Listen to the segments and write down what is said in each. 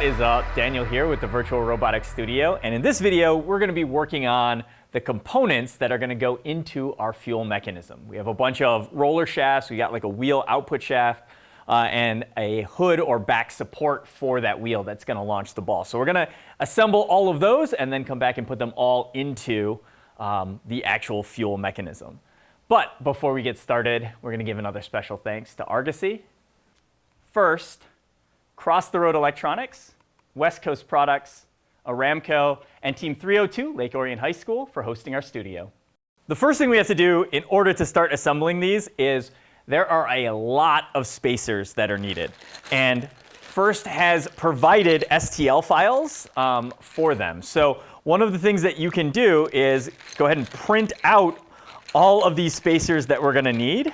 is up? Daniel here with the Virtual Robotics Studio, and in this video we're going to be working on the components that are going to go into our fuel mechanism. We have a bunch of roller shafts, we got like a wheel output shaft, and a hood or back support for that wheel that's going to launch the ball. So we're going to assemble all of those and then come back and put them all into the actual fuel mechanism. But before we get started, we're going to give another special thanks to Argosy. First, Cross the Road Electronics, West Coast Products, Aramco, and Team 302, Lake Orion High School, for hosting our studio. The first thing we have to do in order to start assembling these is there are a lot of spacers that are needed. And First has provided STL files for them. So one of the things that you can do is go ahead and print out all of these spacers that we're going to need.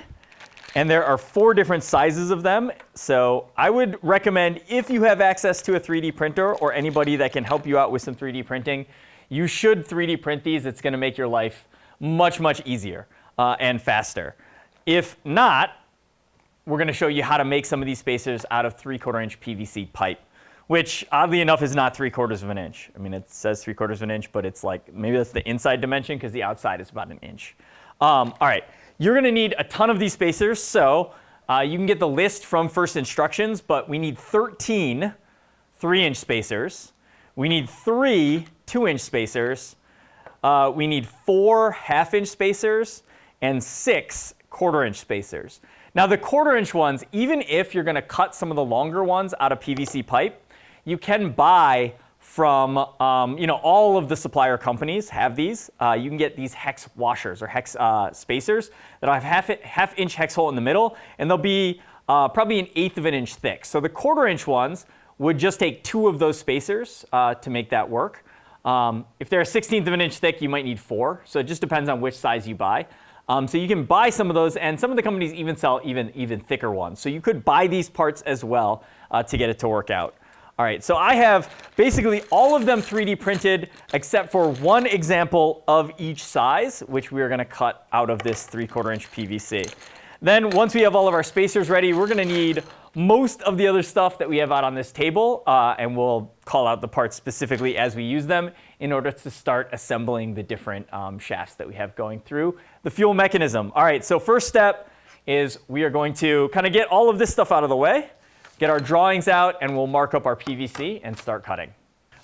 And there are 4 different sizes of them. So I would recommend, if you have access to a 3D printer or anybody that can help you out with some 3D printing, you should 3D print these. It's going to make your life much, much easier and faster. If not, we're going to show you how to make some of these spacers out of 3/4 inch PVC pipe, which oddly enough is not 3/4 of an inch. I mean, it says 3/4 of an inch, but it's like, maybe that's the inside dimension because the outside is about an inch. All right. You're going to need a ton of these spacers, so you can get the list from First Instructions, but we need 13 3-inch spacers. We need 3 2-inch spacers. We need 4 1/2-inch spacers and 6 1/4-inch spacers. Now, the 1/4-inch ones, even if you're going to cut some of the longer ones out of PVC pipe, you can buy from, all of the supplier companies have these. You can get these hex washers or hex spacers that'll have half-inch hex hole in the middle, and they'll be probably 1/8 of an inch thick. So the 1/4-inch ones would just take 2 of those spacers to make that work. If they're 1/16 of an inch thick, you might need 4. So it just depends on which size you buy. So you can buy some of those, and some of the companies even sell even thicker ones. So you could buy these parts as well to get it to work out. All right, so I have basically all of them 3D printed except for one example of each size, which we are going to cut out of this 3/4 inch PVC. Then once we have all of our spacers ready, we're going to need most of the other stuff that we have out on this table, and we'll call out the parts specifically as we use them in order to start assembling the different shafts that we have going through the fuel mechanism. All right, so first step is we are going to kind of get all of this stuff out of the way, get our drawings out, and we'll mark up our PVC and start cutting.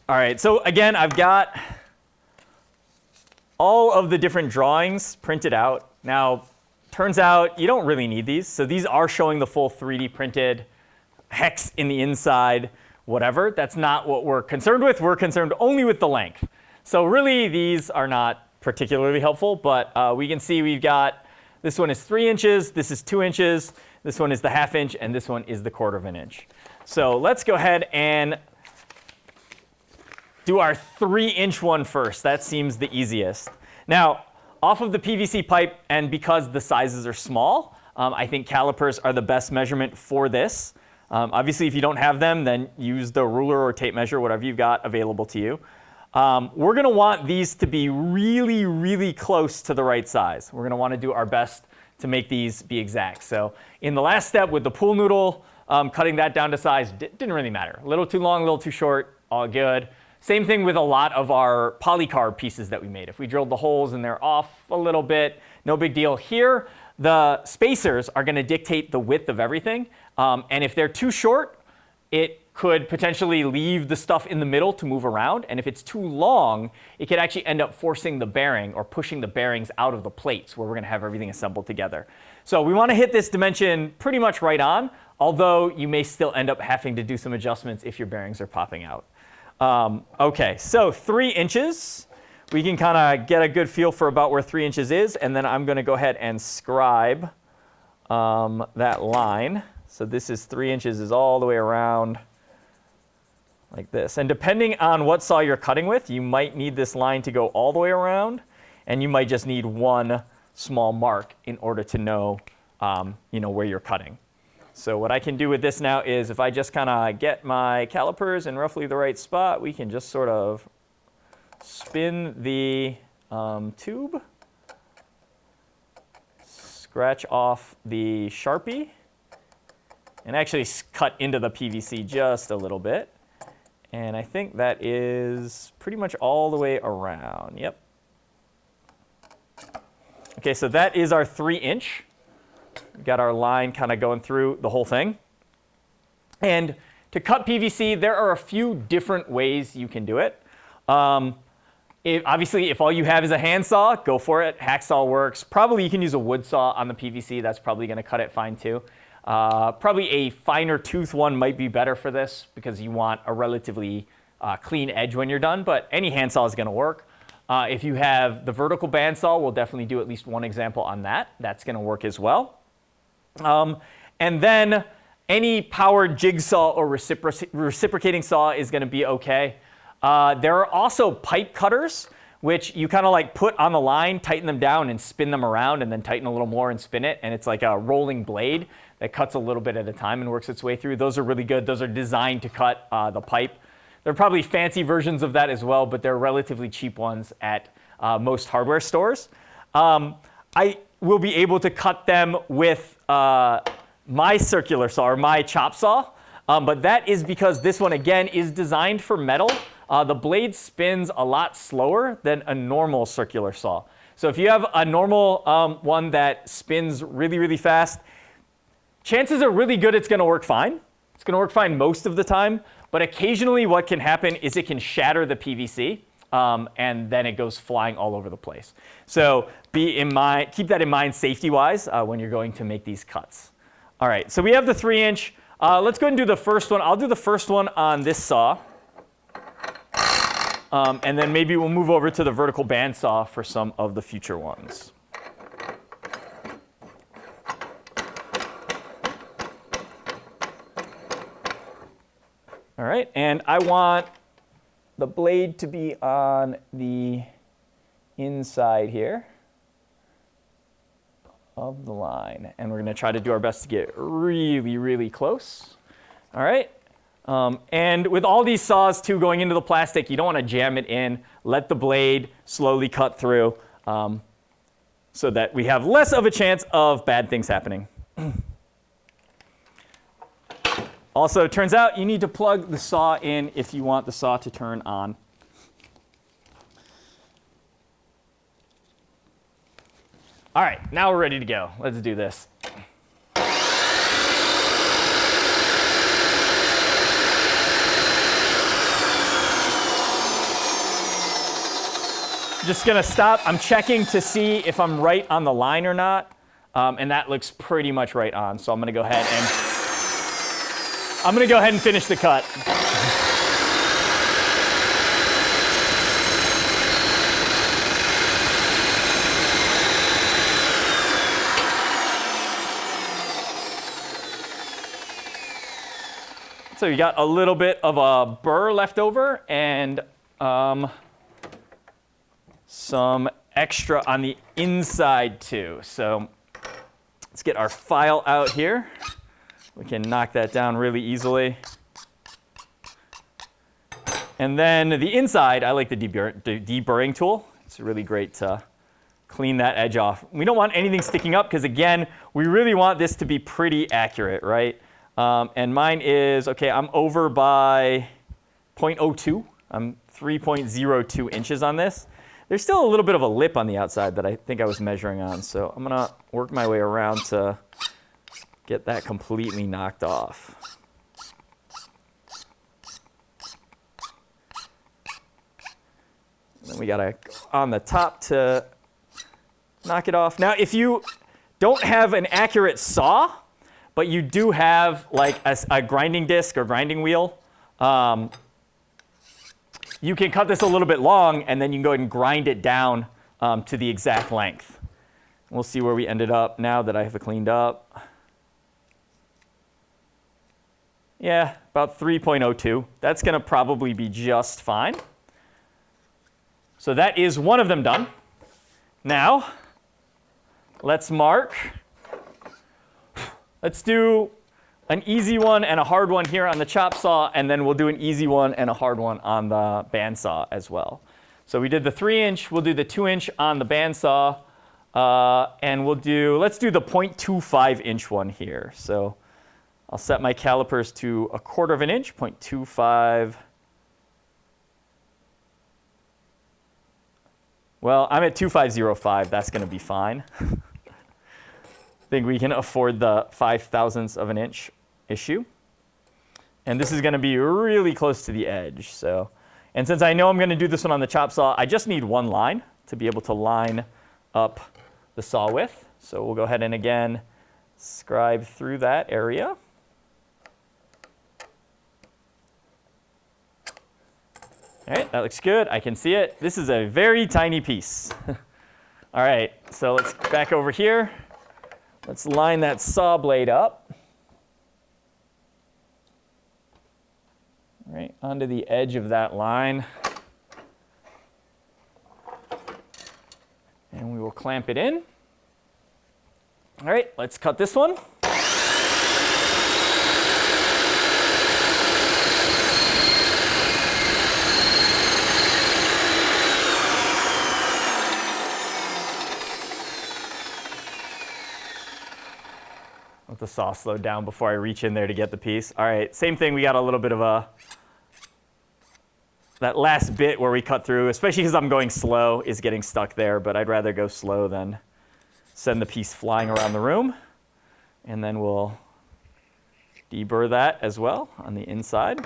All right, so again, I've got all of the different drawings printed out. Now, turns out you don't really need these. So these are showing the full 3D printed hex in the inside, whatever. That's not what we're concerned with. We're concerned only with the length. So really, these are not particularly helpful, but we can see we've got, this one is 3 inches, this is 2 inches, this one is the 1/2 inch, and this one is the 1/4 of an inch. So let's go ahead and do our 3-inch one first. That seems the easiest. Now, off of the PVC pipe, and because the sizes are small, I think calipers are the best measurement for this. Obviously, if you don't have them, then use the ruler or tape measure, whatever you've got available to you. We're going to want these to be really, really close to the right size. We're going to want to do our best to make these be exact. So in the last step with the pool noodle, cutting that down to size didn't really matter. A little too long, a little too short, all good. Same thing with a lot of our polycarb pieces that we made. If we drilled the holes and they're off a little bit, no big deal. Here, the spacers are going to dictate the width of everything. And if they're too short, it could potentially leave the stuff in the middle to move around. And if it's too long, it could actually end up forcing the bearing or pushing the bearings out of the plates where we're going to have everything assembled together. So we want to hit this dimension pretty much right on, although you may still end up having to do some adjustments if your bearings are popping out. Okay, so 3 inches. We can kind of get a good feel for about where 3 inches is, and then I'm going to go ahead and scribe that line. So this is 3 inches is all the way around like this. And depending on what saw you're cutting with, you might need this line to go all the way around, and you might just need one small mark in order to know, where you're cutting. So what I can do with this now is if I just kind of get my calipers in roughly the right spot, we can just sort of spin the tube, scratch off the Sharpie, and actually cut into the PVC just a little bit. And I think that is pretty much all the way around. Yep. Okay, so that is our 3-inch. We've got our line kind of going through the whole thing. And to cut PVC, there are a few different ways you can do it. Obviously, if all you have is a handsaw, go for it. Hacksaw works. Probably you can use a wood saw on the PVC. That's probably going to cut it fine too. Probably a finer tooth one might be better for this because you want a relatively clean edge when you're done, but any handsaw is going to work. If you have the vertical bandsaw, we'll definitely do at least one example on that. That's going to work as well. And then any powered jigsaw or reciprocating saw is going to be okay. There are also pipe cutters, which you kind of like put on the line, tighten them down, and spin them around, and then tighten a little more and spin it. And it's like a rolling blade that cuts a little bit at a time and works its way through. Those are really good. Those are designed to cut the pipe. There are probably fancy versions of that as well, but they're relatively cheap ones at most hardware stores. I will be able to cut them with my circular saw or my chop saw, but that is because this one, again, is designed for metal. The blade spins a lot slower than a normal circular saw. So if you have a normal one that spins really, really fast, chances are really good it's going to work fine. It's going to work fine most of the time, but occasionally what can happen is it can shatter the PVC, and then it goes flying all over the place. So keep that in mind safety-wise when you're going to make these cuts. All right, so we have the 3-inch. Let's go ahead and do the first one. I'll do the first one on this saw. And then maybe we'll move over to the vertical bandsaw for some of the future ones. All right, and I want the blade to be on the inside here of the line. And we're going to try to do our best to get really, really close. All right. And with all these saws, too, going into the plastic, you don't want to jam it in. Let the blade slowly cut through so that we have less of a chance of bad things happening. Also, it turns out you need to plug the saw in if you want the saw to turn on. All right, now we're ready to go. Let's do this. Just going to stop. I'm checking to see if I'm right on the line or not, and that looks pretty much right on. So I'm going to go ahead and finish the cut. So you got a little bit of a burr left over and some extra on the inside too. So let's get our file out here. We can knock that down really easily. And then the inside, I like the deburring tool. It's really great to clean that edge off. We don't want anything sticking up because, again, we really want this to be pretty accurate, right? And mine is, okay, I'm over by 0.02. I'm 3.02 inches on this. There's still a little bit of a lip on the outside that I think I was measuring on. So I'm going to work my way around to get that completely knocked off. And then we got to go on the top to knock it off. Now, if you don't have an accurate saw, but you do have like a grinding disc or grinding wheel, you can cut this a little bit long, and then you can go ahead and grind it down to the exact length. We'll see where we ended up now that I have it cleaned up. Yeah, about 3.02. That's going to probably be just fine. So that is one of them done. Now, let's mark. Let's do an easy one and a hard one here on the chop saw, and then we'll do an easy one and a hard one on the bandsaw as well. So we did the 3-inch, we'll do the 2-inch on the bandsaw, and let's do the 0.25-inch one here. So I'll set my calipers to 1/4 of an inch, 0.25 Well, I'm at 2505. That's going to be fine. I think we can afford the 5/1000ths of an inch issue. And this is going to be really close to the edge. So, and since I know I'm going to do this one on the chop saw, I just need one line to be able to line up the saw with. So we'll go ahead and again scribe through that area. All right, that looks good. I can see it. This is a very tiny piece. All right, so let's back over here. Let's line that saw blade up. Right onto the edge of that line. And we will clamp it in. All right, let's cut this one. Let the saw slow down before I reach in there to get the piece. All right, same thing. We got a little bit of that last bit where we cut through, especially because I'm going slow, is getting stuck there, but I'd rather go slow than send the piece flying around the room. And then we'll deburr that as well on the inside.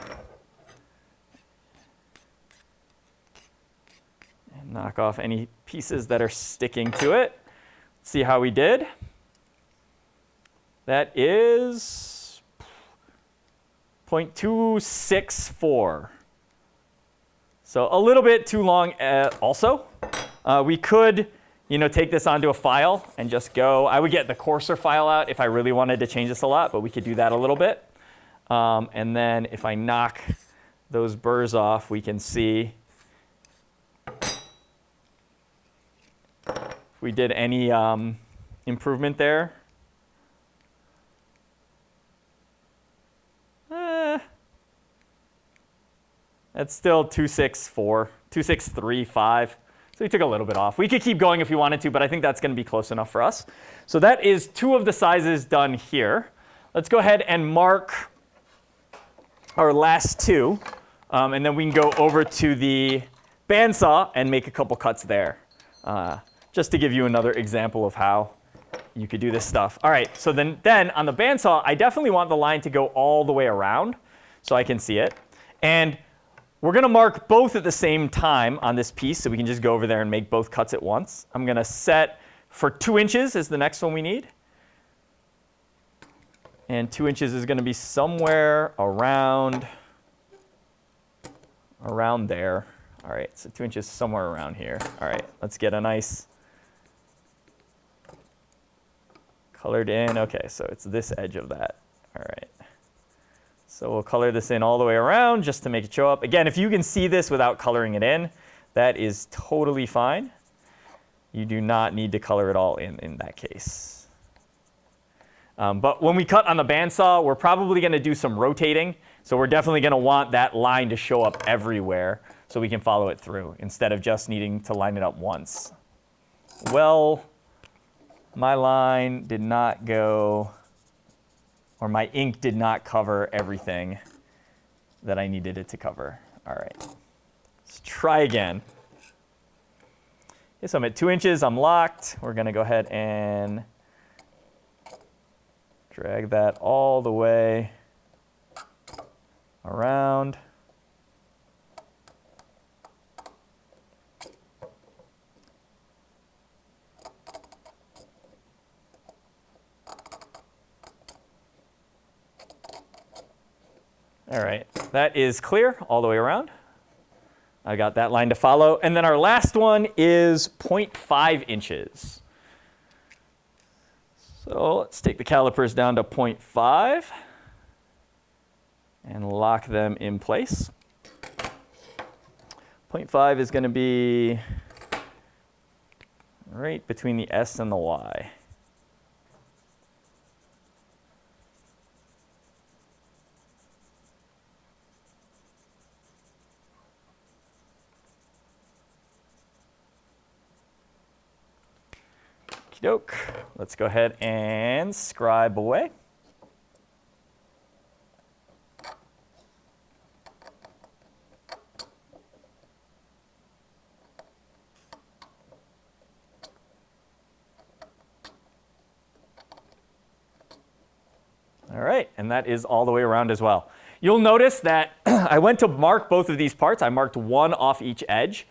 And knock off any pieces that are sticking to it. Let's see how we did. That is 0.264. So a little bit too long also. We could, take this onto a file and just go. I would get the coarser file out if I really wanted to change this a lot, but we could do that a little bit. And then if I knock those burrs off, we can see if we did any improvement there. That's still 264, 2635. So we took a little bit off. We could keep going if we wanted to, but I think that's going to be close enough for us. So that is 2 of the sizes done here. Let's go ahead and mark our last 2, and then we can go over to the bandsaw and make a couple cuts there, just to give you another example of how you could do this stuff. All right, so then on the bandsaw, I definitely want the line to go all the way around so I can see it. And we're going to mark both at the same time on this piece, so we can just go over there and make both cuts at once. I'm going to set for 2 inches is the next one we need. And 2 inches is going to be somewhere around there. All right, so 2 inches somewhere around here. All right, let's get a nice colored in. Okay, so it's this edge of that. All right. So we'll color this in all the way around just to make it show up. Again, if you can see this without coloring it in, that is totally fine. You do not need to color it all in that case. But when we cut on the bandsaw, we're probably going to do some rotating. So we're definitely going to want that line to show up everywhere so we can follow it through instead of just needing to line it up once. Well, my line did not go, or my ink did not cover everything that I needed it to cover. All right, let's try again. Okay, so I'm at 2 inches, I'm locked. We're gonna go ahead and drag that all the way around. All right, that is clear all the way around. I got that line to follow. And then our last one is 0.5 inches. So let's take the calipers down to 0.5 and lock them in place. 0.5 is going to be right between the S and the Y. Okey-doke. Let's go ahead and scribe away. right, and that is all the way around as well. You'll notice that I went to mark both of these parts. I marked one off each edge.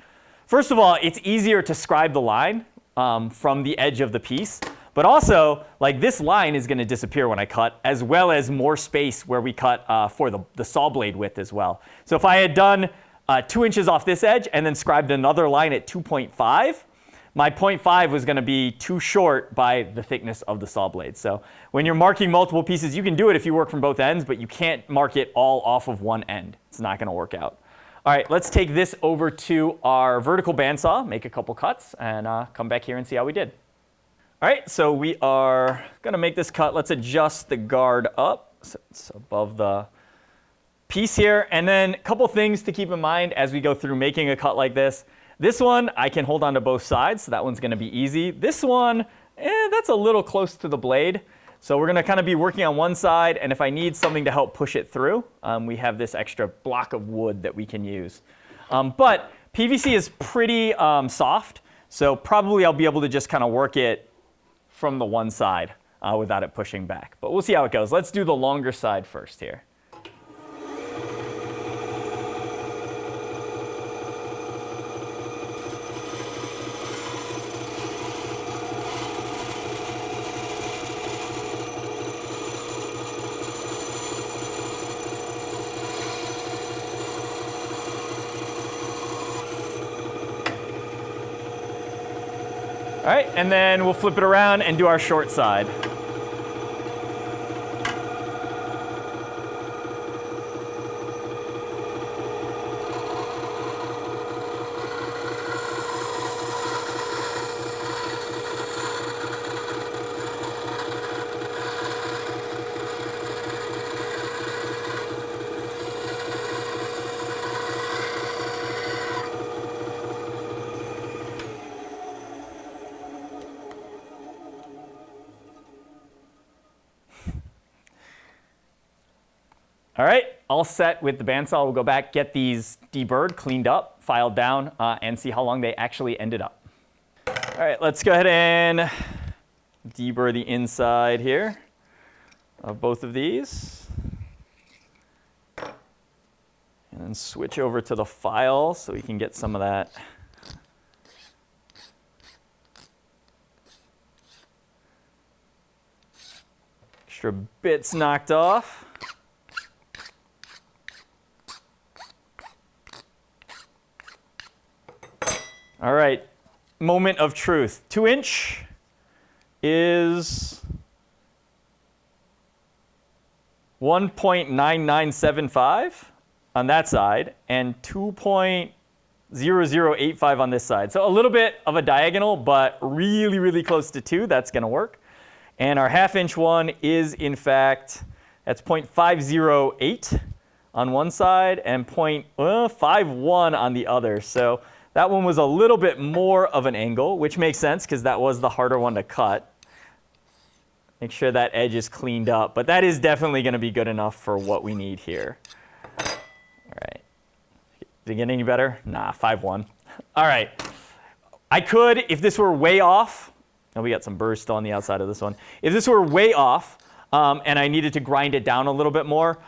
First of all, it's easier to scribe the line from the edge of the piece. But also, like this line is going to disappear when I cut, as well as more space where we cut for the saw blade width as well. So if I had done 2 inches off this edge and then scribed another line at 2.5, my 0.5 was going to be too short by the thickness of the saw blade. So when you're marking multiple pieces, you can do it if you work from both ends, but you can't mark it all off of one end. It's not going to work out. All right, let's take this over to our vertical bandsaw, make a couple cuts, and come back here and see how we did. All right, so we are going to make this cut. Let's adjust the guard up so it's above the piece here. And then a couple things to keep in mind as we go through making a cut like this. This one, I can hold on to both sides, so that one's going to be easy. This one, that's a little close to the blade. So we're going to kind of be working on one side, and if I need something to help push it through, we have this extra block of wood that we can use. But PVC is pretty soft, so probably I'll be able to just kind of work it from the one side without it pushing back. But we'll see how it goes. Let's do the longer side first here. All right, and then we'll flip it around and do our short side. All right, all set with the bandsaw. We'll go back, get these deburred, cleaned up, filed down, and see how long they actually ended up. All right, let's go ahead and deburr the inside here of both of these. And then switch over to the file so we can get some of that extra bits knocked off. All right, moment of truth. 2 inch is 1.9975 on that side and 2.0085 on this side. So a little bit of a diagonal, but really, really close to 2. That's going to work. And our 1/2 inch one is, in fact, that's 0.508 on one side and 0.51 on the other. So that one was a little bit more of an angle, which makes sense because that was the harder one to cut. Make sure that edge is cleaned up, but that is definitely going to be good enough for what we need here. All right. Did it get any better? Nah, 5-1. All right. I could, if this were way off, and we got some burrs still on the outside of this one. If this were way off and I needed to grind it down a little bit more,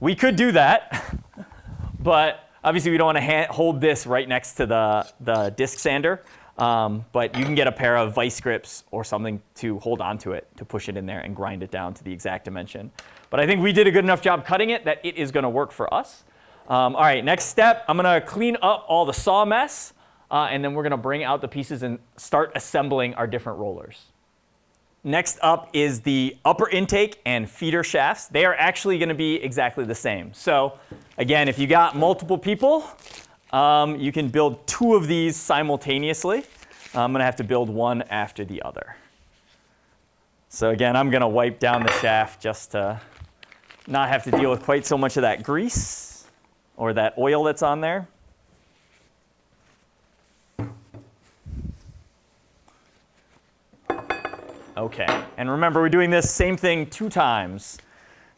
we could do that, but obviously, we don't want to hold this right next to the disc sander, but you can get a pair of vice grips or something to hold onto it to push it in there and grind it down to the exact dimension. But I think we did a good enough job cutting it that it is going to work for us. All right, next step, I'm going to clean up all the saw mess, and then we're going to bring out the pieces and start assembling our different rollers. Next up is the upper intake and feeder shafts. They are actually going to be exactly the same. So again, if you got multiple people, you can build 2 of these simultaneously. I'm going to have to build one after the other. So again, I'm going to wipe down the shaft just to not have to deal with quite so much of that grease or that oil that's on there. Okay, and remember, we're doing this same thing 2 times.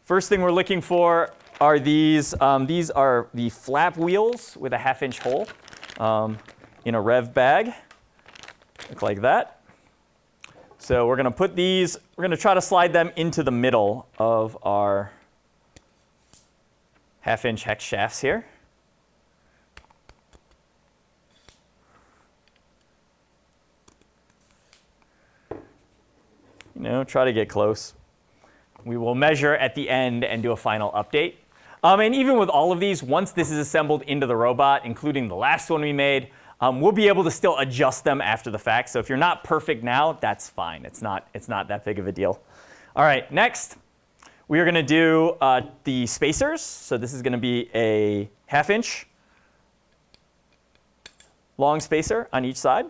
First thing we're looking for are these. These are the flap wheels with a 1/2 inch hole in a rev bag. Look like that. So we're going to put these, we're going to try to slide them into the middle of our 1/2-inch hex shafts here. You know, try to get close. We will measure at the end and do a final update. And even with all of these, once this is assembled into the robot, including the last one we made, we'll be able to still adjust them after the fact. So if you're not perfect now, that's fine. It's not that big of a deal. All right, next, we are going to do the spacers. So this is going to be a 1/2-inch long spacer on each side.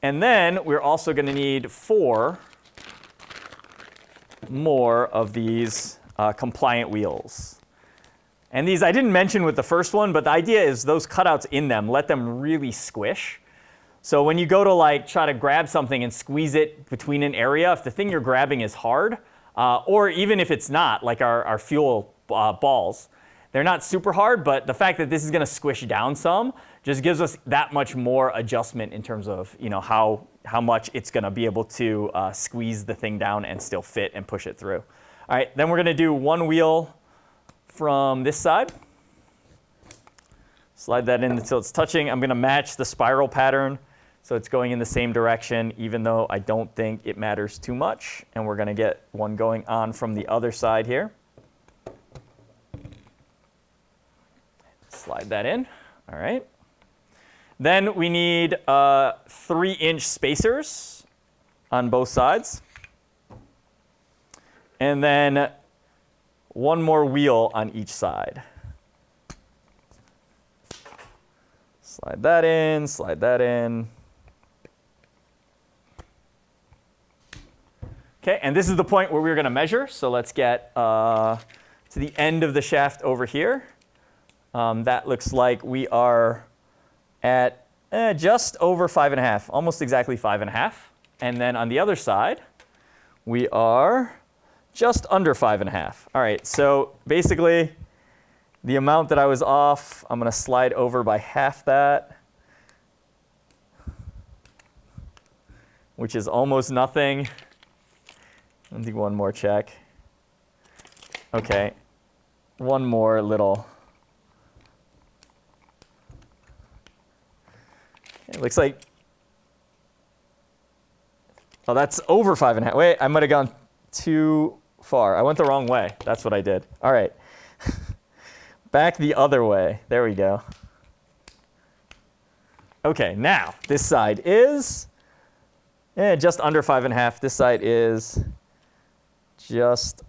And then we're also going to need 4 more of these compliant wheels. And these I didn't mention with the first one, but the idea is those cutouts in them, let them really squish. So when you go to like try to grab something and squeeze it between an area, if the thing you're grabbing is hard, or even if it's not, like our fuel balls, they're not super hard, but the fact that this is going to squish down some just gives us that much more adjustment in terms of, you know, how much it's going to be able to squeeze the thing down and still fit and push it through. All right, then we're going to do 1 wheel from this side. Slide that in until it's touching. I'm going to match the spiral pattern so it's going in the same direction, even though I don't think it matters too much. And we're going to get one going on from the other side here. Slide that in. All right. Then we need 3-inch spacers on both sides. And then 1 more wheel on each side. Slide that in, slide that in. Okay, and this is the point where we're going to measure. So let's get to the end of the shaft over here. That looks like we are at just over 5.5, almost exactly 5.5. And then on the other side, we are just under 5.5. All right, so basically the amount that I was off, I'm going to slide over by half that, which is almost nothing. Let's do one more check. Okay, one more little. It looks like, oh, that's over 5.5. Wait, I might have gone too far. I went the wrong way. That's what I did. All right. Back the other way. There we go. Okay, now this side is just under 5.5. This side is just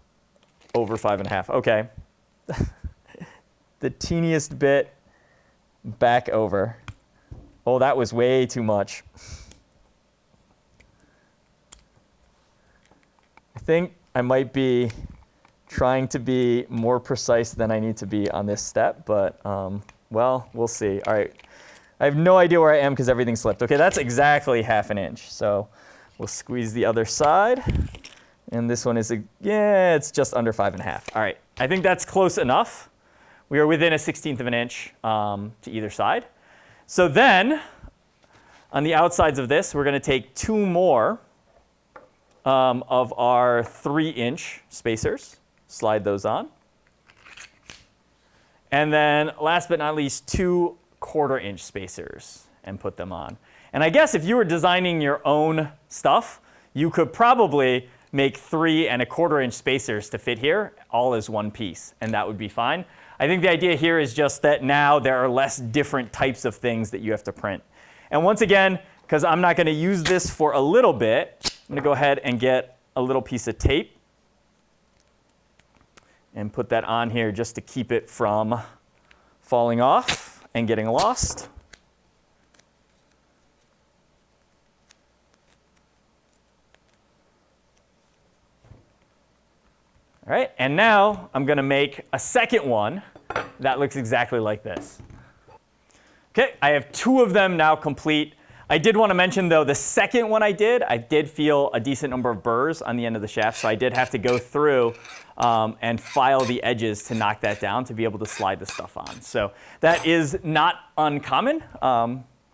over 5.5. Okay. The teeniest bit back over. Oh, that was way too much. I think I might be trying to be more precise than I need to be on this step, but well, we'll see. All right, I have no idea where I am because everything slipped. Okay, that's exactly 1/2 inch. So we'll squeeze the other side, and this one is, yeah, it's just under 5.5. All right, I think that's close enough. We are within 1/16 of an inch to either side. So then, on the outsides of this, we're going to take 2 more of our 3-inch spacers, slide those on. And then last but not least, 2 1/4-inch spacers and put them on. And I guess if you were designing your own stuff, you could probably make 3 1/4-inch spacers to fit here all as one piece, and that would be fine. I think the idea here is just that now there are less different types of things that you have to print. And once again, because I'm not going to use this for a little bit, I'm going to go ahead and get a little piece of tape and put that on here just to keep it from falling off and getting lost. All right, and now I'm going to make a second one that looks exactly like this. Okay, I have 2 of them now complete. I did want to mention, though, the second one I did feel a decent number of burrs on the end of the shaft, so I did have to go through and file the edges to knock that down to be able to slide the stuff on. So that is not uncommon.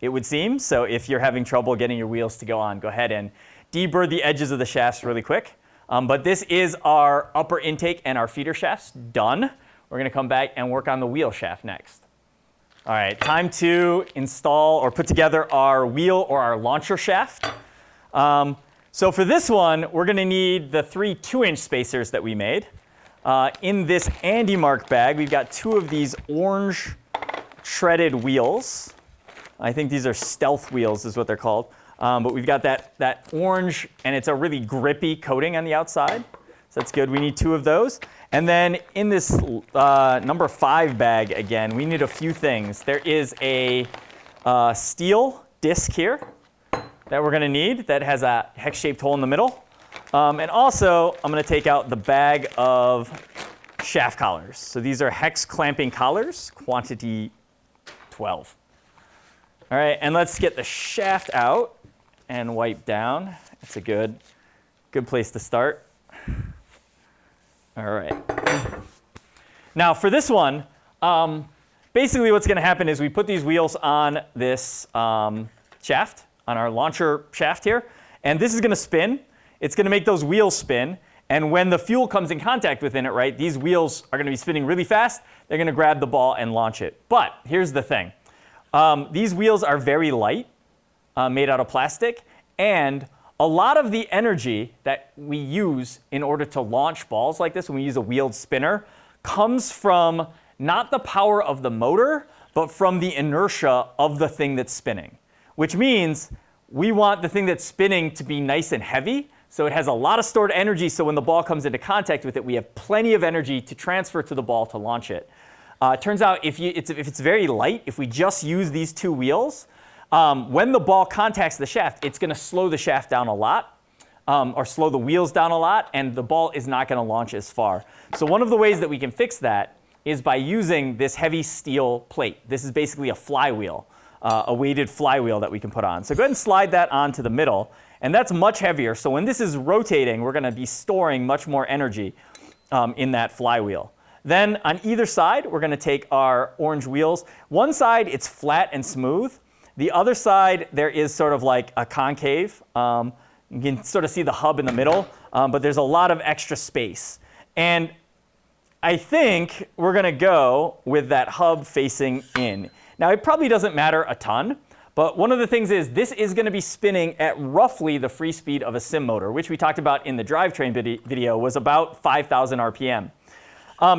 it would seem. So if you're having trouble getting your wheels to go on, go ahead and deburr the edges of the shafts really quick. But this is our upper intake and our feeder shafts done. We're going to come back and work on the wheel shaft next. All right, time to install or put together our wheel or our launcher shaft. So for this one, we're going to need the 3 2-inch spacers that we made. In this Andy Mark bag, we've got 2 of these orange treaded wheels. I think these are stealth wheels is what they're called. But we've got that orange, and it's a really grippy coating on the outside. So that's good. We need 2 of those. And then in this number 5 bag, again, we need a few things. There is a steel disc here that we're going to need that has a hex-shaped hole in the middle. And also, I'm going to take out the bag of shaft collars. So these are hex clamping collars, quantity 12. All right, and let's get the shaft out and wipe down. It's a good place to start. All right. Now for this one, basically what's going to happen is we put these wheels on this shaft, on our launcher shaft here, and this is going to spin. It's going to make those wheels spin, and when the fuel comes in contact within it, right, these wheels are going to be spinning really fast. They're going to grab the ball and launch it. But here's the thing. These wheels are very light, made out of plastic, and a lot of the energy that we use in order to launch balls like this when we use a wheeled spinner comes from not the power of the motor, but from the inertia of the thing that's spinning, which means we want the thing that's spinning to be nice and heavy, so it has a lot of stored energy, so when the ball comes into contact with it, we have plenty of energy to transfer to the ball to launch it. It turns out if it's very light, if we just use these 2 wheels, when the ball contacts the shaft, it's going to slow the shaft down a lot, or slow the wheels down a lot, and the ball is not going to launch as far. So one of the ways that we can fix that is by using this heavy steel plate. This is basically a flywheel, a weighted flywheel that we can put on. So go ahead and slide that onto the middle, and that's much heavier. So when this is rotating, we're going to be storing much more energy in that flywheel. Then on either side, we're going to take our orange wheels. One side, it's flat and smooth. The other side, there is sort of like a concave. You can sort of see the hub in the middle, but there's a lot of extra space. And I think we're going to go with that hub facing in. Now, it probably doesn't matter a ton, but one of the things is this is going to be spinning at roughly the free speed of a sim motor, which we talked about in the drivetrain video was about 5,000 RPM.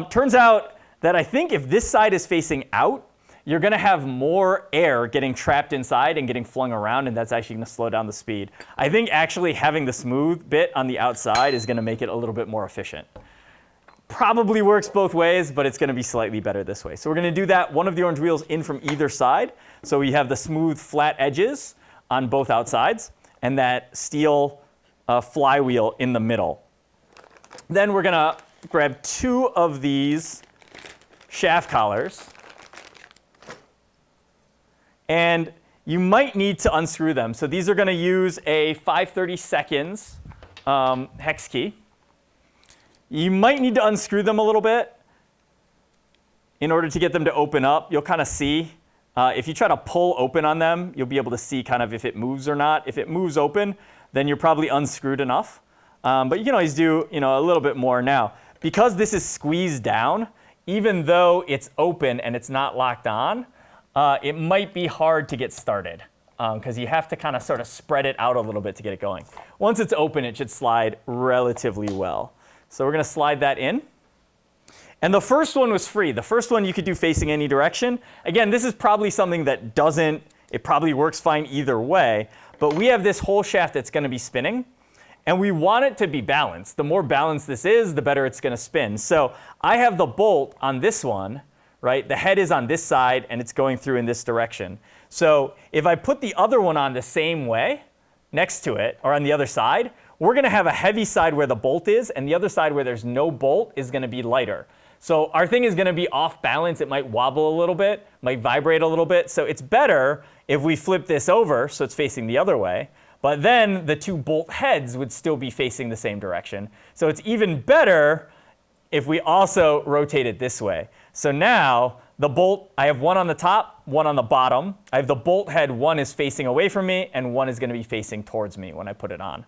Turns out that I think if this side is facing out, you're going to have more air getting trapped inside and getting flung around, and that's actually going to slow down the speed. I think actually having the smooth bit on the outside is going to make it a little bit more efficient. Probably works both ways, but it's going to be slightly better this way. So we're going to do that, one of the orange wheels in from either side. So we have the smooth, flat edges on both outsides, and that steel flywheel in the middle. Then we're going to grab 2 of these shaft collars. And you might need to unscrew them. So these are going to use a 5/32 hex key. You might need to unscrew them a little bit in order to get them to open up. You'll kind of see. If you try to pull open on them, you'll be able to see kind of if it moves or not. If it moves open, then you're probably unscrewed enough. But you can always do a little bit more now. Because this is squeezed down, even though it's open and it's not locked on, it might be hard to get started because you have to kind of sort of spread it out a little bit to get it going. Once it's open, it should slide relatively well. So we're going to slide that in. And the first one was free. The first one you could do facing any direction. Again, this is probably something that it probably works fine either way. But we have this whole shaft that's going to be spinning. And we want it to be balanced. The more balanced this is, the better it's going to spin. So I have the bolt on this one. Right? The head is on this side, and it's going through in this direction. So if I put the other one on the same way next to it, or on the other side, we're going to have a heavy side where the bolt is, and the other side where there's no bolt is going to be lighter. So our thing is going to be off balance. It might wobble a little bit, might vibrate a little bit. So it's better if we flip this over so it's facing the other way. But then the 2 bolt heads would still be facing the same direction. So it's even better if we also rotate it this way. So now the bolt, I have one on the top, one on the bottom. I have the bolt head, one is facing away from me, and one is going to be facing towards me when I put it on.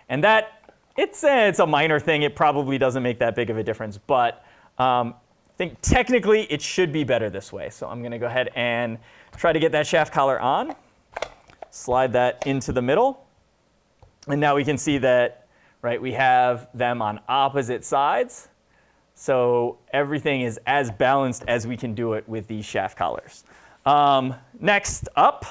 And that, it's a minor thing. It probably doesn't make that big of a difference, but I think technically it should be better this way. So I'm going to go ahead and try to get that shaft collar on, slide that into the middle, and now we can see that, right, we have them on opposite sides. So everything is as balanced as we can do it with these shaft collars. Next up,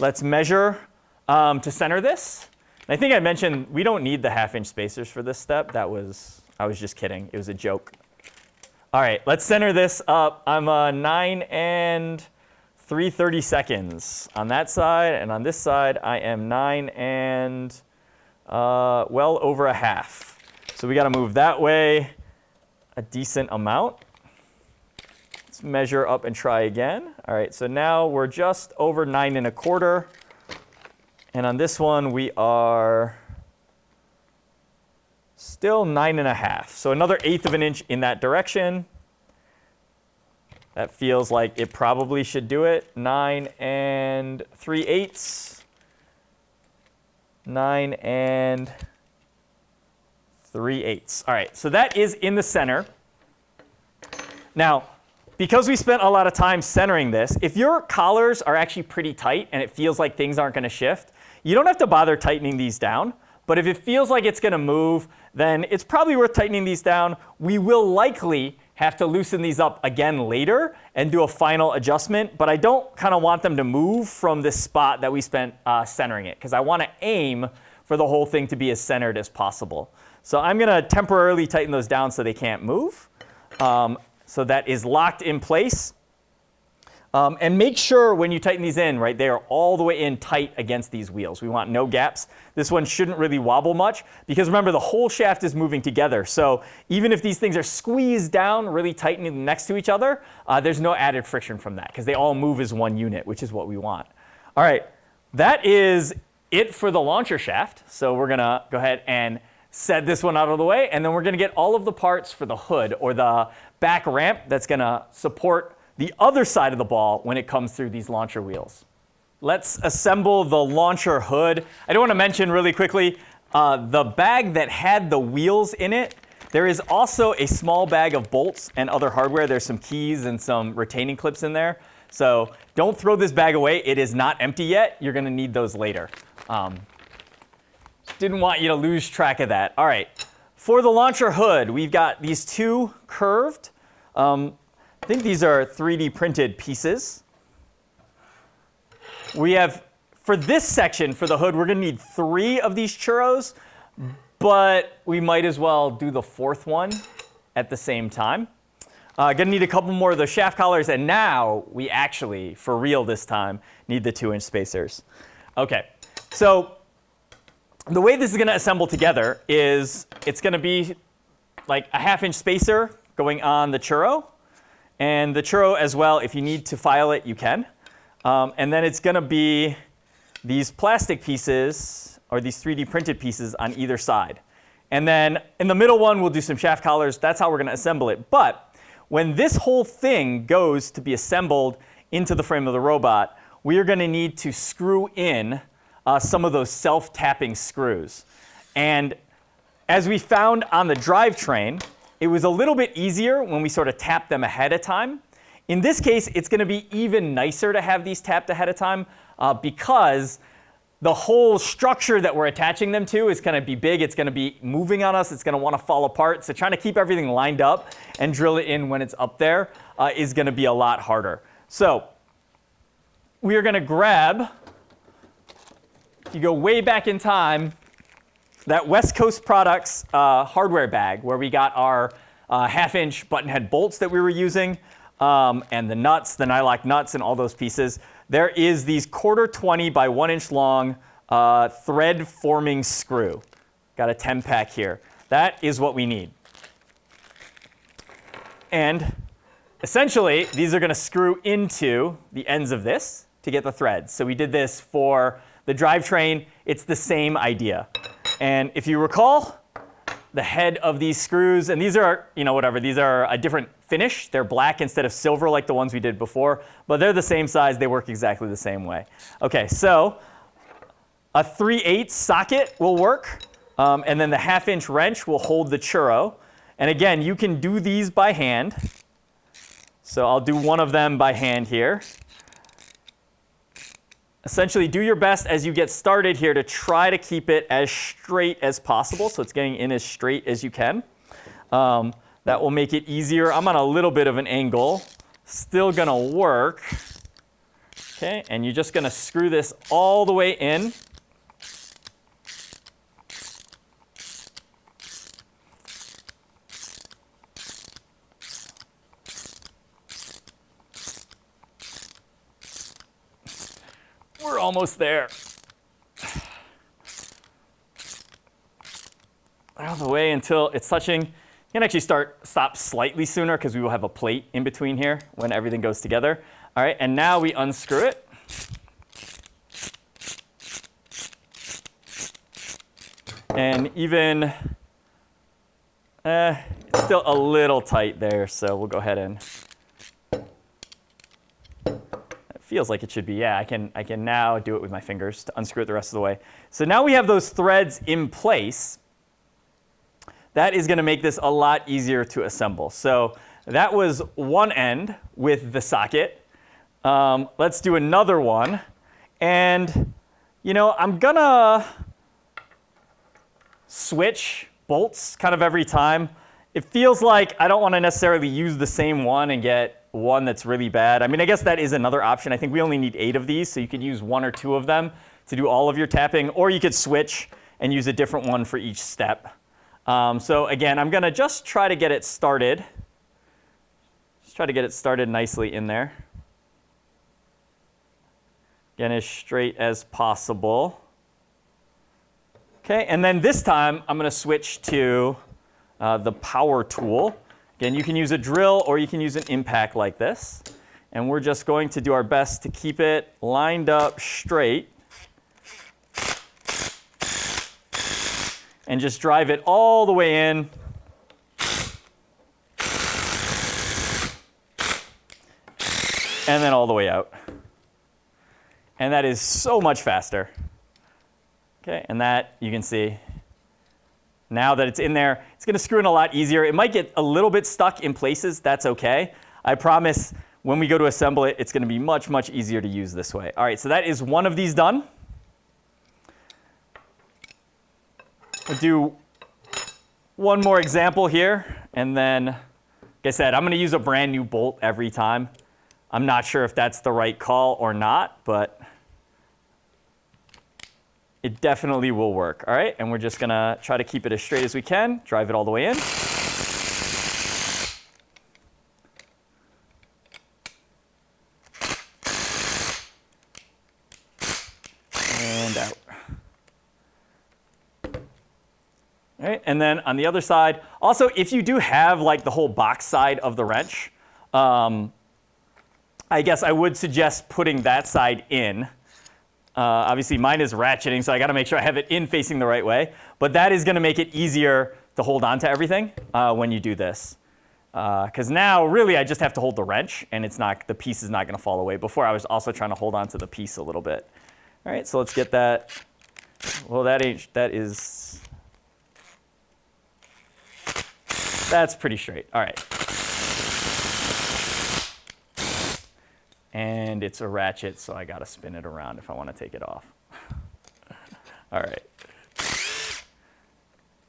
let's measure to center this. And I think I mentioned we don't need the 1/2-inch spacers for this step. I was just kidding. It was a joke. All right, let's center this up. I'm 9 and 3/32 on that side, and on this side I am 9 and well over 1/2. So we got to move that way a decent amount. Let's measure up and try again. All right, so now we're just over 9 1/4. And on this one, we are still 9 1/2. So another 1/8 of an inch in that direction. That feels like it probably should do it. 9 3/8. 9 3/8. All right, so that is in the center. Now, because we spent a lot of time centering this, if your collars are actually pretty tight and it feels like things aren't going to shift, you don't have to bother tightening these down. But if it feels like it's going to move, then it's probably worth tightening these down. We will likely have to loosen these up again later and do a final adjustment, but I don't kind of want them to move from this spot that we spent centering it, because I want to aim for the whole thing to be as centered as possible. So I'm going to temporarily tighten those down so they can't move. So that is locked in place. And make sure when you tighten these in, right, they are all the way in tight against these wheels. We want no gaps. This one shouldn't really wobble much because remember, the whole shaft is moving together. So even if these things are squeezed down really tight next to each other, there's no added friction from that because they all move as one unit, which is what we want. All right, that is it for the launcher shaft. So we're going to go ahead and set this one out of the way, and then we're going to get all of the parts for the hood or the back ramp that's going to support the other side of the ball when it comes through these launcher wheels. Let's assemble the launcher hood. I do want to mention really quickly, the bag that had the wheels in it, there is also a small bag of bolts and other hardware. There's some keys and some retaining clips in there. So don't throw this bag away. It is not empty yet. You're going to need those later. Didn't want you to lose track of that. All right, for the launcher hood, we've got these two curved, I think these are 3D printed pieces. We have, for this section, for the hood, we're going to need 3 of these churros, but we might as well do the 4th one at the same time. Going to need a couple more of the shaft collars, and now we actually, for real this time, need the 2-inch spacers. Okay, so the way this is going to assemble together is it's going to be like a 1/2-inch spacer going on the churro, and the churro as well, if you need to file it, you can. And then it's going to be these plastic pieces, or these 3D printed pieces on either side. And then in the middle one, we'll do some shaft collars. That's how we're going to assemble it. But when this whole thing goes to be assembled into the frame of the robot, we are going to need to screw in some of those self-tapping screws. And as we found on the drivetrain, it was a little bit easier when we sort of tapped them ahead of time. In this case, it's going to be even nicer to have these tapped ahead of time because the whole structure that we're attaching them to is going to be big. It's going to be moving on us. It's going to want to fall apart. So trying to keep everything lined up and drill it in when it's up there is going to be a lot harder. So we are going to grab, you go way back in time, that West Coast Products hardware bag where we got our 1/2-inch button head bolts that we were using and the nuts, the nylock nuts and all those pieces. There is these 1/4-20 by 1-inch long thread forming screw. Got a 10-pack here. That is what we need. And essentially, these are going to screw into the ends of this to get the threads. So we did this for the drivetrain. It's the same idea. And if you recall, the head of these screws. And these are, whatever, these are a different finish. They're black instead of silver like the ones we did before, but they're the same size. They work exactly the same way. Okay, so a 3/8 socket will work, and then the 1/2-inch wrench will hold the churro. And again, you can do these by hand. So I'll do one of them by hand here. Essentially, do your best as you get started here to try to keep it as straight as possible, so it's getting in as straight as you can. That will make it easier. I'm on a little bit of an angle. Still gonna work. Okay, and you're just gonna screw this all the way in. We're almost there. Out of the way until it's touching. You can actually stop slightly sooner because we will have a plate in between here when everything goes together. All right, and now we unscrew it. And even, it's still a little tight there, so we'll go ahead and, feels like it should be. Yeah, I can now do it with my fingers to unscrew it the rest of the way. So now we have those threads in place. That is going to make this a lot easier to assemble. So that was one end with the socket. Let's do another one. And, I'm going to switch bolts kind of every time. It feels like I don't want to necessarily use the same one and get one that's really bad. I mean, I guess that is another option. I think we only need 8 of these, so you could use 1 or 2 of them to do all of your tapping, or you could switch and use a different one for each step. So again, I'm gonna just try to get it started. Just try to get it started nicely in there. Again, as straight as possible. Okay, and then this time I'm gonna switch to the power tool. Again, you can use a drill or you can use an impact like this. And we're just going to do our best to keep it lined up straight. And just drive it all the way in. And then all the way out. And that is so much faster. Okay, and that you can see. Now that it's in there, it's going to screw in a lot easier. It might get a little bit stuck in places. That's okay. I promise when we go to assemble it, it's going to be much, much easier to use this way. All right, so that is one of these done. We'll do one more example here. And then, like I said, I'm going to use a brand new bolt every time. I'm not sure if that's the right call or not, but it definitely will work. All right, and we're just gonna try to keep it as straight as we can, drive it all the way in. And out. All right, and then on the other side, also if you do have like the whole box side of the wrench, I guess I would suggest putting that side in. Obviously, mine is ratcheting, so I got to make sure I have it in facing the right way. But that is going to make it easier to hold on to everything when you do this. Because now, really, I just have to hold the wrench, and the piece is not going to fall away. Before, I was also trying to hold on to the piece a little bit. All right, so let's get that. Well, that's pretty straight. All right. And it's a ratchet, so I gotta spin it around if I want to take it off. All right.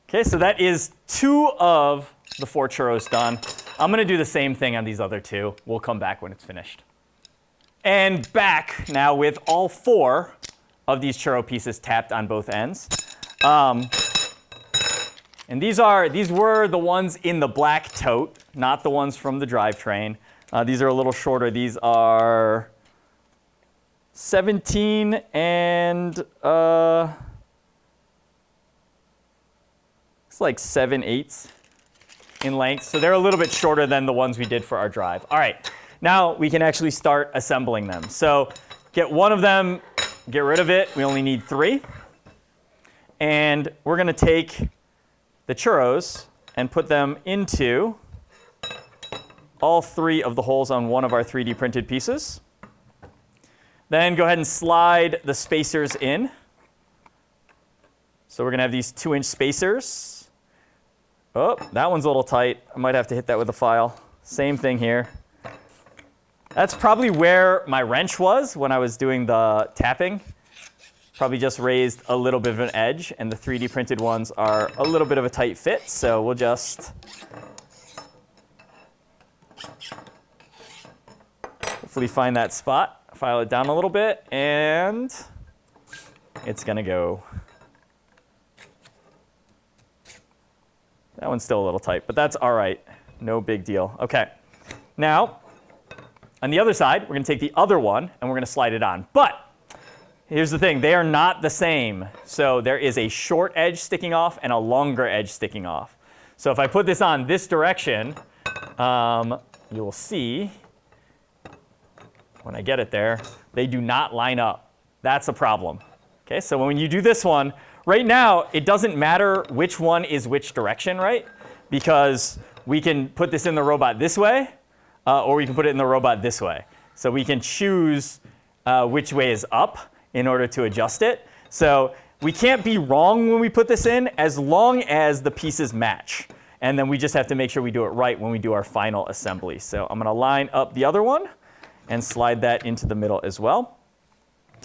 Okay, so that is 2 of the 4 churros done. I'm gonna do the same thing on these other 2. We'll come back when it's finished. And back now with all 4 of these churro pieces tapped on both ends. And these were the ones in the black tote, not the ones from the drivetrain. These are a little shorter. These are 17 and it's like 7/8 in length. So they're a little bit shorter than the ones we did for our drive. All right, now we can actually start assembling them. So get one of them, get rid of it. We only need 3. And we're going to take the churros and put them into all 3 of the holes on one of our 3D printed pieces. Then go ahead and slide the spacers in. So we're going to have these 2-inch spacers. Oh, that one's a little tight. I might have to hit that with a file. Same thing here. That's probably where my wrench was when I was doing the tapping. Probably just raised a little bit of an edge, and the 3D printed ones are a little bit of a tight fit, so we'll just hopefully find that spot, file it down a little bit, and it's gonna go. That one's still a little tight, but that's all right. No big deal. Okay. Now, on the other side, we're going to take the other one, and we're going to slide it on. But here's the thing. They are not the same. So there is a short edge sticking off and a longer edge sticking off. So if I put this on this direction, you will see when I get it there, they do not line up. That's a problem. Okay, so when you do this one, right now, it doesn't matter which one is which direction, right? Because we can put this in the robot this way, or we can put it in the robot this way. So we can choose which way is up in order to adjust it. So we can't be wrong when we put this in as long as the pieces match. And then we just have to make sure we do it right when we do our final assembly. So I'm going to line up the other one and slide that into the middle as well.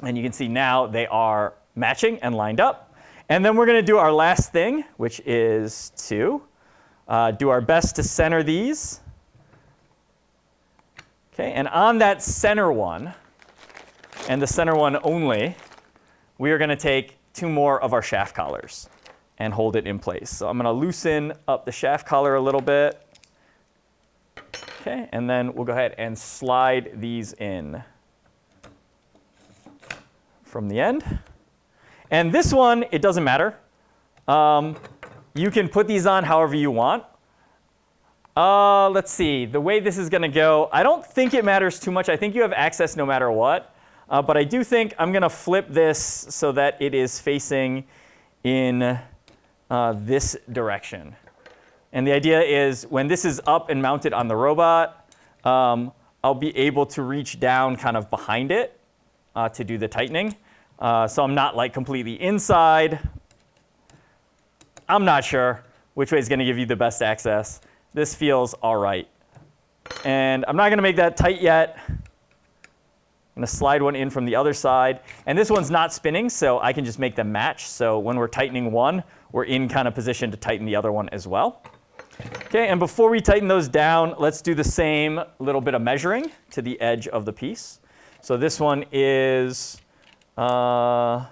And you can see now they are matching and lined up. And then we're going to do our last thing, which is to do our best to center these. Okay, and on that center one, and the center one only, we are going to take 2 more of our shaft collars and hold it in place. So I'm going to loosen up the shaft collar a little bit. Okay, and then we'll go ahead and slide these in from the end. And this one, it doesn't matter. You can put these on however you want. Let's see, the way this is going to go, I don't think it matters too much. I think you have access no matter what. But I do think I'm going to flip this so that it is facing in this direction. And the idea is when this is up and mounted on the robot, I'll be able to reach down kind of behind it to do the tightening. So I'm not like completely inside. I'm not sure which way is going to give you the best access. This feels all right. And I'm not going to make that tight yet. I'm going to slide one in from the other side. And this one's not spinning, so I can just make them match. So when we're tightening one, we're in kind of position to tighten the other one as well. Okay, and before we tighten those down, let's do the same little bit of measuring to the edge of the piece. So this one is, let's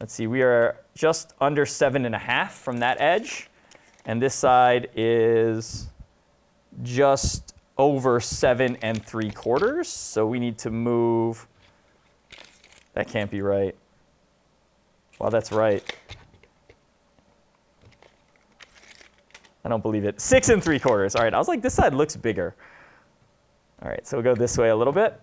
see, we are just under 7.5 from that edge. And this side is just over 7 3/4. So we need to move, that can't be right. Well, that's right. I don't believe it. 6 3/4. All right, I was like, this side looks bigger. All right, so we'll go this way a little bit.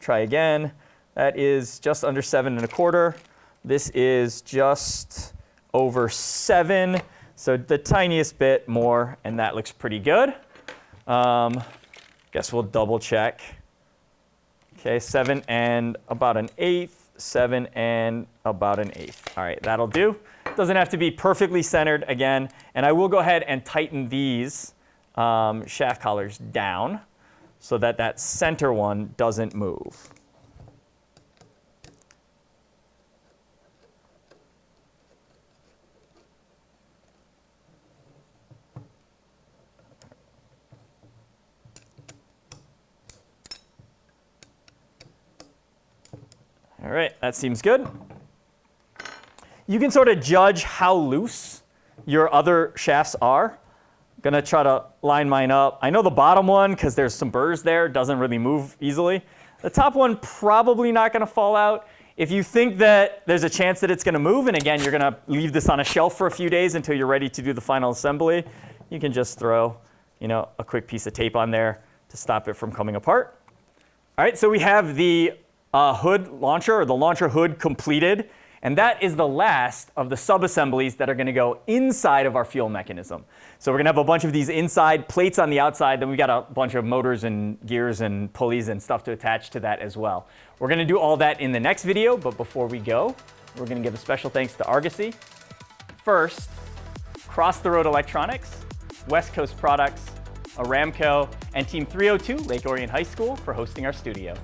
Try again. That is just under 7 1/4. This is just over 7, so the tiniest bit more, and that looks pretty good. Guess we'll double check. Okay, 7 about 1/8, 7 about 1/8. All right, that'll do. Doesn't have to be perfectly centered again, and I will go ahead and tighten these shaft collars down so that that center one doesn't move. All right, that seems good. You can sort of judge how loose your other shafts are. I'm going to try to line mine up. I know the bottom one, because there's some burrs there, doesn't really move easily. The top one probably not going to fall out. If you think that there's a chance that it's going to move, and again, you're going to leave this on a shelf for a few days until you're ready to do the final assembly, you can just throw, a quick piece of tape on there to stop it from coming apart. All right, so we have the hood launcher, or the launcher hood completed. And that is the last of the sub-assemblies that are going to go inside of our fuel mechanism. So we're going to have a bunch of these inside plates on the outside, then we've got a bunch of motors and gears and pulleys and stuff to attach to that as well. We're going to do all that in the next video, but before we go, we're going to give a special thanks to Argosy. First, Cross the Road Electronics, West Coast Products, Aramco, and Team 302, Lake Orion High School, for hosting our studio.